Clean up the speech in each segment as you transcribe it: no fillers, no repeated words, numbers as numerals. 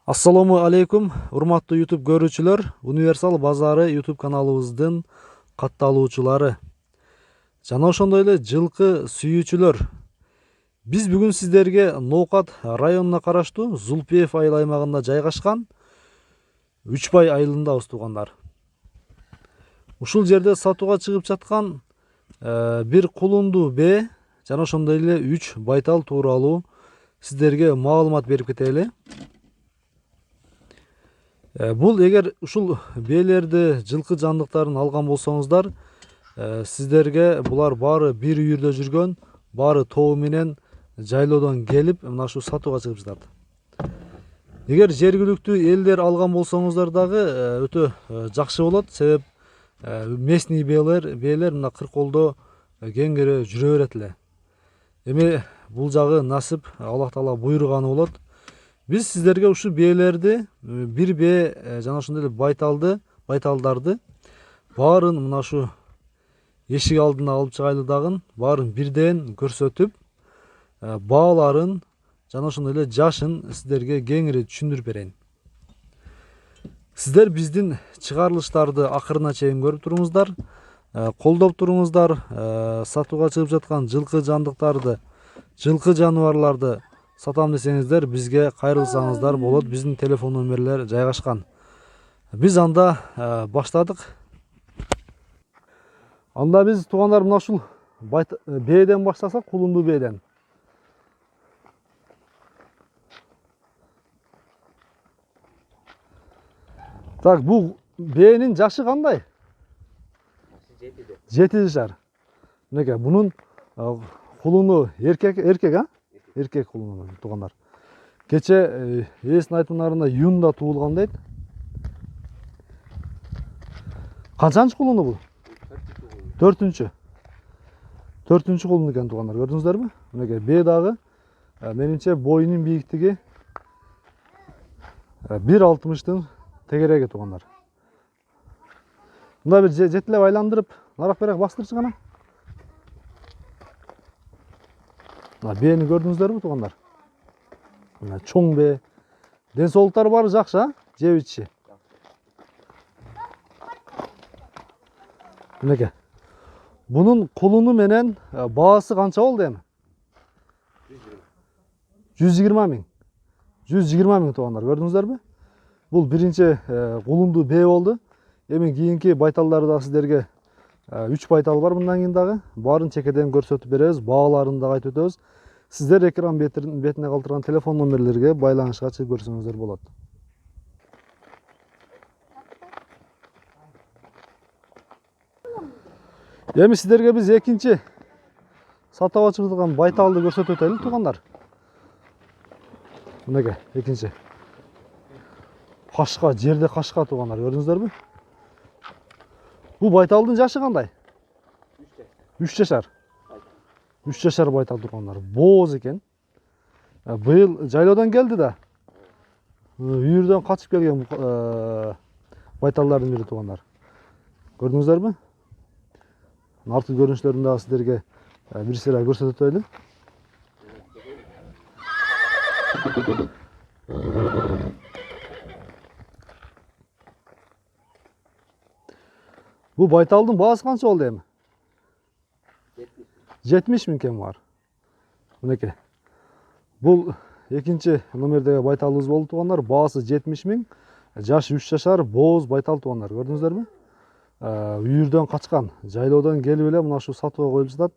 Assalamu алейкум, урматтуу YouTube көрүүчүлөр. Универсал базары YouTube каналыбыздын катталуучулары жана ошондой эле жылкы сүйүүчүлөр. Биз бүгүн сиздерге Ноокат районуна караштуу Зулпиев айыл аймагында жайгашкан Үчбай айылындабыз туугандар. Ушул жерде сатууга чыгып жаткан бир кулунду бээ жана ошондой эле 3 байтал тууралуу сиздерге маалымат берип кетели. Бул эгер ушул бээлерди, жылкы жандыктарын алган болсоңуздар, сиздерге булар баары бир үйүрдө жүргөн, баары тобу менен жайлоодон келип, мына ушу сатууга чыгып жатат. Эгер жергиликтүү элдер алган болсоңуздар дагы өтө жакшы болот, себеп местный бээлер мына кырколдо кеңире жүрө берет эле. Эми бул жагы насип, Аллах Таала буйруганы болот. Биз сиздерге ушу бээлерди, бир бээ жана ошондой эле байталдарды баарын мына ушу эшик алдына алып чыгайлы дагы, баарын бирден көрсөтүп, бааларын жана ошондой эле жашын сиздерге кеңири түшүндүрүп берейин. Сиздер биздин чыгарылыштарды акырына чейин көрүп туруңуздар, колдоп туруңуздар, сатууга чыгып жаткан жылкы жандыктарды, жылкы жаныбарларды сатам десеңиздер, бизге кайрылсаңыздар болот. Биздин телефон номерлер жайгашкан. Биз анда баштадык. Анда биз туугандар мына ушул бээден баштасак, кулунду бээден. Так, бул бээнин жашы кандай? 7 жашар. Мынеке, бунун кулуну эркек, а? Эркек кулуну туугандар. Кече ээсинин айтымдарында июнда туулган дейт. Канчанчы кулуну бул? 4-чү. 4-чү кулуну экен туугандар, көрдүңүздөрбү? Мынеке, бээ дагы менимче боюнун бийиктиги 1,60-тын тегереги туугандар. Мында бир жетилеп айландырып, нарак берек бастырчы гана. Бээни көрдүңүздөрбү туугандар? Мына чоң бээ. Ден соолуктары баары жакшы, а? Жеп ичиши. Мынеке. Бунун кулуну менен баасы канча болду эми? 120 миң. 120 миң туугандар, көрдүңүздөрбү? Бул биринчи кулунду бээ болду. Эми кийинки байталдарды да сиздерге 3 байтал бар мындан кийин дагы. Баарын чекеден көрсөтүп беребиз, бааларын дагы айтып өтөбүз. Сиздер экран бетине калтырган телефон номерлерге байланышка чыгып көрсөңүздөр болот. Эми сиздерге биз экинчи сатууга чыгылган байталды көрсөтүп өтөлү туугандар. Мынеке, экинчи. Кашка, жерде кашка туугандар, көрдүңүздөрбү? Бул байталдын жашы кандай? 3 жашар. 3 жашар байтал тургандар. Бооз экен. Быйыл жайлоодон келди да. Үйүрдөн качып келген байталдардын бири туугандар. Көрдүңүздөрбү? Арты көрүнүштөрүн дагы сиздерге бир сыйра көрсөтүп өтөлү. Бул байталдын баасы канча болду эми? 70 миң кем бар. Мынеке. Бул экинчи номердеги байталыбыз болду туугандар. Баасы 70 миң. Жашы 3 жашар, бооз байтал туугандар. Көрдүңүздөрбү? Үйүрдөн качкан, жайлоодон келип эле мына ушу сатууга коюлуп жатат.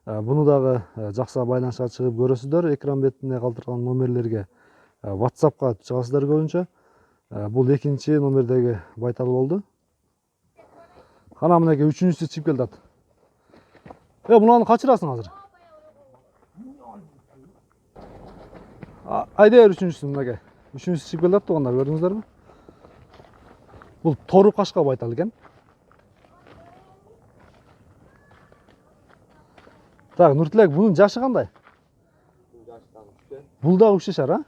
Буну дагы жакшы байланышка чыгып көрөсүздөр. Экран бетине калтырган номерлерге WhatsAppка чыгасыздар көбүнчө. Бул экинчи номердеги байтал болду. Кана мынеке 3-чүсү чыгып келатат. Мунаны качырасың азыр. Айда бер 3-чүсүн мынеке. 3-чүсү чыгып келатат туугандар, көрдүңүздөрбү? Бул тору кашка байтал экен. Так, Нуртилек, бунун жашы кандай? Бул дагы 3 жашар, а?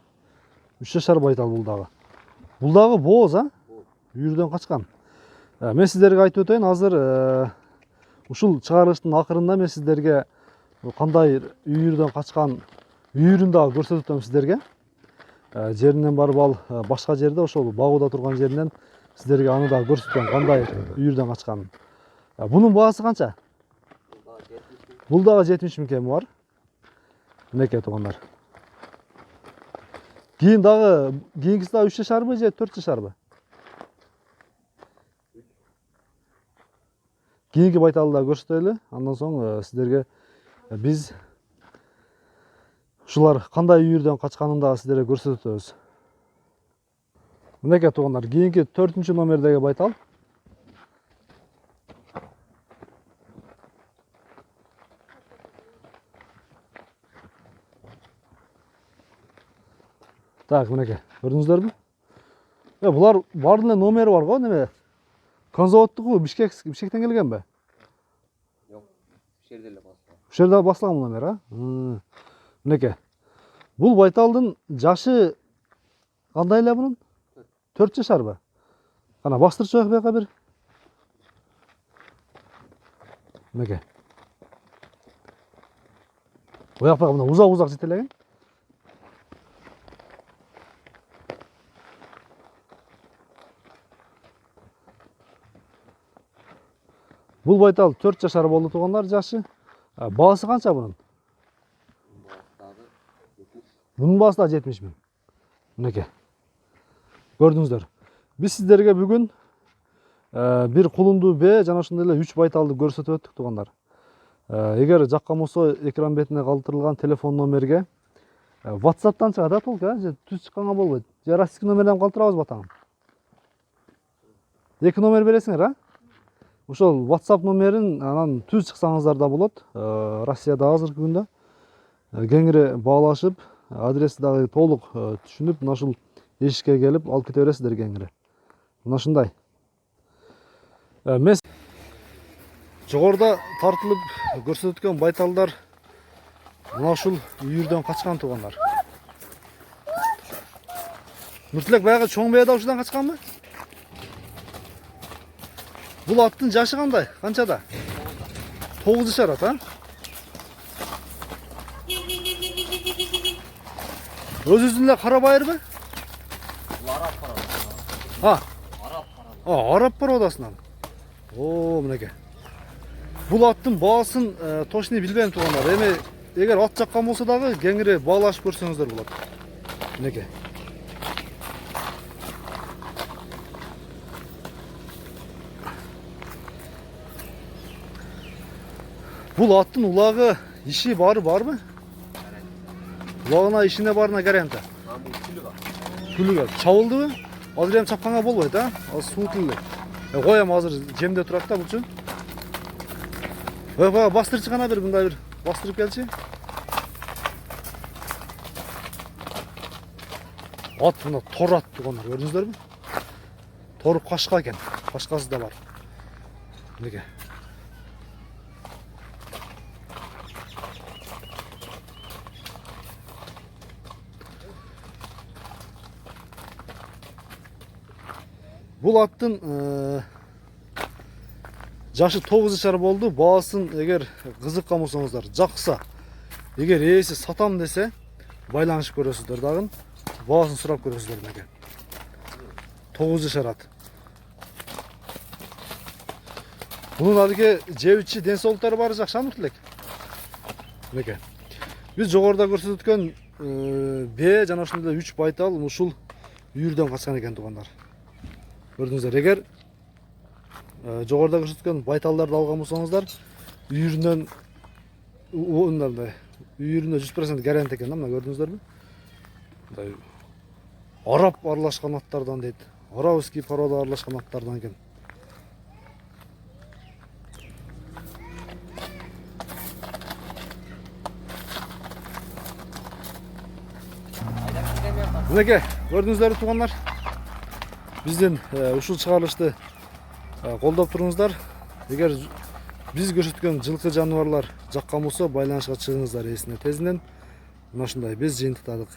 3 жашар байтал бул дагы. Бул дагы бооз, а? Үйүрдөн качкан. Мен сиздерге айтып өтөйүн, азыр ушул чыгарылыштын акырында мен сиздерге кандай үйүрдөн качкан үйүрүн дагы көрсөтөм сиздерге. жеринен барып ал башка жерде ошол багууда турган жеринен сиздерге аны да көрсөткөн кандай үйүрдөн качканын. Бунун баасы канча? Бул дагы 70 000 кеми бар. Мынакей туугандар. Кийин дагы кийинкиси дагы 3 жашарбы же 4 жашарбы? Кийинки байталды да көрсөтөлү. Андан соң сиздерге биз ушулар кандай үйүрдөн качканын дагы сиздерге көрсөтүп өтөбүз. Мынакей туугандар, кийинки 4 номердеги байтал. Так, мынакей, көрдүңүздөрбү? Булар бардын эле номери бар го, неме? Конзаводтугу Бишкектен келгенби? Жок, ушул жерде эле басылган. Ушул жерде басылган номер, а? Мынакей. Бул байталдын жашы кандай эле бунун? 4 жашарбы? Кана бастырчы бияка бир. Мынакей. Буяк мына узак жетелеген. Бул байтал 4 жашар болду туугандар жашы. Баасы канча бунун? Бунун баасы да 70 000. Мынакей. Көрдүңүздөр. Биз сиздерге бүгүн бир кулундуу бээ жана ошондой эле 3 байталды көрсөтүп өттүк туугандар. Эгер жаккан болсо экран бетине калтырылган телефон номерге WhatsApp'тан чыгат да толк, же түз чыкканга болбойт. Же российский номерден калтырабызбы атаң? 2 номер бересиңер, а? Ошол WhatsApp номерин анан түз чыксаңыздар да болот. Россияда азыркы күндө кеңири баалашып, адрести дагы толук түшүнүп, мына ушул эшикке келип алып кете бересиздер кеңири. Мына ушундай. Мен жогоруда тартылып көрсөткөн байталдар мына ушул үйүрдөн качкан туугандар. Нуртилек баягы чоң бээ да ушудан качканбы? Бул аттын жашы кандай? Канчада? 9 жашар ат, а? Өзүбүздүн эле кара байырбы? Бул араб барат. Араб барат асынан. О, мынакей. Бул аттын баасын точный билбейм туугандар. Эми эгер ат жаккан болсо дагы кеңири баалашып көрсөңүздөр болот. Мынакей. Бул аттын улагы иши барбы? Улагына ишине барына гаранта. Бул күлүгө. Күлүгө чабылдыбы? Азыр эми чапканга болбойт, а? Азыр суу тилди. Коем азыр жемде турат да булчу. Бастырчы гана бир мындай бир бастырып келчи. Ат мына тор ат туугандар, көрдүңүздөрбү? Тору кашка экен. Кашкасы да бар. Мынакей. Бул аттын жашы 9 жашар болду. Баасын эгер кызыккан болсоңуздар, жакса, эгер ээси сатам десе, байланышып көрөсүздөр дагы. Баасын сурап көрөсүздөр мынакей. 9 жашар ат. Бунун адыке жебичи ден соолуктары баары жакшы, Нуртилек. Мынакей. Биз жогоруда көрсөткөн бээ жана ошондой 3 байтал ушул үйүрдөн качкан экен туугандар. Көрдүңүздөр, эгер жогоруда көрсөткөн байталдарды алган болсоңуздар, үйүрүнөн 100% гарант экен да, мына көрдүңүздөрбү? Мындай араб аралашкан аттардан дейт. Арабский порода аралашкан аттардан экен. Мынакей, көрдүңүздөрбү туугандар? Биздин ушул чыгарылышты колдоп туруңуздар. Эгер биз көрсөткөн жылкы жаныбарлар жаккан болсо, байланышка чыгыңыздар эсине тезинен. Мына ушундай биз жыйынтыктадык.